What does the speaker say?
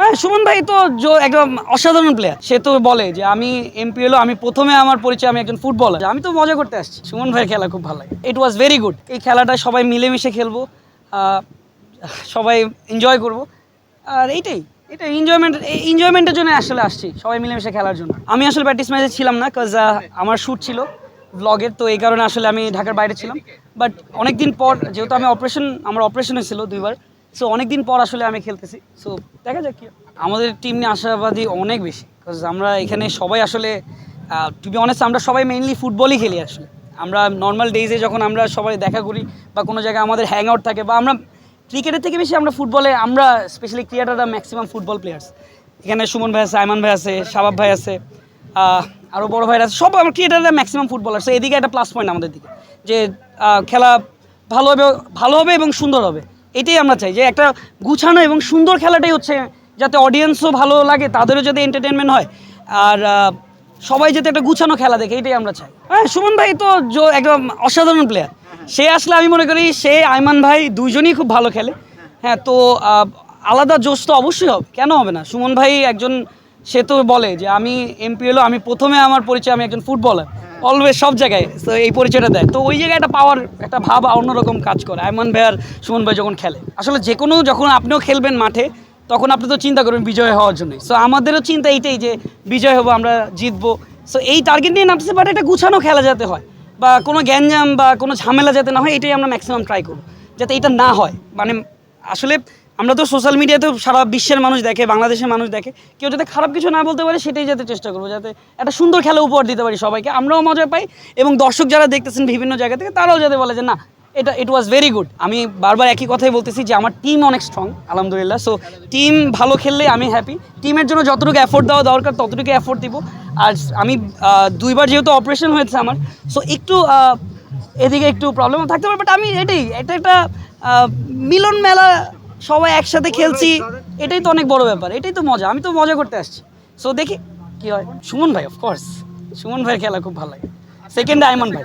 হ্যাঁ, সুমন ভাই তো একদম অসাধারণ প্লেয়ার। সে তো বলে যে আমি এমপিএলও আমি প্রথমে আমার পরিচয় আমি একজন ফুটবলার। আমি তো মজা করতে আসছি। সুমন ভাইয়ের খেলা খুব ভালো লাগে। ইট ওয়াজ ভেরি গুড। এই খেলাটা সবাই মিলেমিশে খেলবো, সবাই এনজয় করব। আর এটা এনজয়মেন্টের জন্য আসলে আসছি, সবাই মিলেমিশে খেলার জন্য। আমি আসলে প্র্যাকটিস ম্যাচে ছিলাম না, কজ আমার শ্যুট ছিল ব্লগের, তো এই কারণে আসলে আমি ঢাকার বাইরে ছিলাম। বাট অনেকদিন পর, যেহেতু আমার অপারেশন হয়েছিল 2বার, সো অনেকদিন পর আসলে আমি খেলতেছি। সো দেখা যাক কি। আমাদের টিম নিয়ে আশাবাদী অনেক বেশি, কজ আমরা এখানে সবাই আসলে টু বি অনেস্ট আমরা সবাই মেইনলি ফুটবলই খেলি আসলে। আমরা নর্মাল ডেজে যখন আমরা সবাই দেখা করি বা কোনো জায়গায় আমাদের হ্যাং আউট থাকে, বা আমরা ক্রিকেটের থেকে বেশি আমরা ফুটবলে, আমরা স্পেশালি ক্রিকেটাররা ম্যাক্সিমাম ফুটবল প্লেয়ার্স। এখানে সুমন ভাই আছে, আয়মান ভাই আছে, শাবাব ভাই আছে, আরও বড় ভাইরা আছে, সব আমার ক্রিকেটাররা ম্যাক্সিমাম ফুটবলার। সো এদিকে একটা প্লাস পয়েন্ট আমাদের দিকে, যে খেলা ভালো হবে এবং সুন্দর হবে। এটাই আমরা চাই, যে একটা গুছানো এবং সুন্দর খেলাটাই হচ্ছে, যাতে অডিয়েন্সও ভালো লাগে, তাদেরও যাতে এন্টারটেনমেন্ট হয়, আর সবাই যাতে একটা গুছানো খেলা দেখে, এটাই আমরা চাই। হ্যাঁ, সুমন ভাই তো একদম অসাধারণ প্লেয়ার। সে আসলে আমি মনে করি সে আয়মান ভাই দুইজনই খুব ভালো খেলে। হ্যাঁ, তো আলাদা জোশ তো অবশ্যই হবে, কেন হবে না। সুমন ভাই একজন, সে তো বলে যে আমি এমপিএলও আমি প্রথমে আমার পরিচয় আমি একজন ফুটবলার। অলওয়েজ সব জায়গায় তো এই পরিচয়টা দেয়, তো ওই জায়গায় একটা পাওয়ার, একটা ভাব অন্যরকম কাজ করে আয়মান ভাই আর সুমন ভাই যখন খেলে। আসলে যে কোনো, যখন আপনিও খেলবেন মাঠে, তখন আপনি তো চিন্তা করবেন বিজয় হওয়ার জন্যই। সো আমাদেরও চিন্তা এইটাই যে বিজয় হবো, আমরা জিতবো। সো এই টার্গেট নিয়ে নামতেছে, বাট এটা গুছানো খেলা যাতে হয়, বা কোনো গ্যাঞ্জাম বা কোনো ঝামেলা যাতে না হয়, এটাই আমরা ম্যাক্সিমাম ট্রাই করবো, যাতে এটা না হয়। মানে আসলে আমরা তো সোশ্যাল মিডিয়াতেও সারা বিশ্বের মানুষ দেখে, বাংলাদেশের মানুষ দেখে, কেউ যাতে খারাপ কিছু না বলতে পারে, সেটাই যাতে চেষ্টা করবো, যাতে একটা সুন্দর খেলা উপহার দিতে পারি সবাইকে, আমরাও মজা পাই, এবং দর্শক যারা দেখতেছেন বিভিন্ন জায়গা থেকে, তারাও যাতে বলে যে না, ইট ওয়াজ ভেরি গুড। আমি বারবার একই কথাই বলতেছি যে আমার টিম অনেক স্ট্রং, আলহামদুলিল্লাহ। সো টিম ভালো খেললে আমি হ্যাপি। টিমের জন্য যতটুকু এফোর্ট দেওয়া দরকার ততটুকু এফোর্ট দিব। আর আমি 2বার যেহেতু অপারেশন হয়েছে আমার, সো একটু এদিকে একটু প্রবলেম থাকতে পারে, বাট আমি এটা একটা মিলন মেলা, সবাই একসাথে খেলছি, এটাই তো অনেক বড় ব্যাপার, এটাই তো মজা। আমি তো মজা করতে আসছি, সো দেখি কি হয়। সুমন ভাই, অফকোর্স সুমন ভাইয়ের খেলা খুব ভালো লাগে। সেকেন্ডে আয়মান ভাই।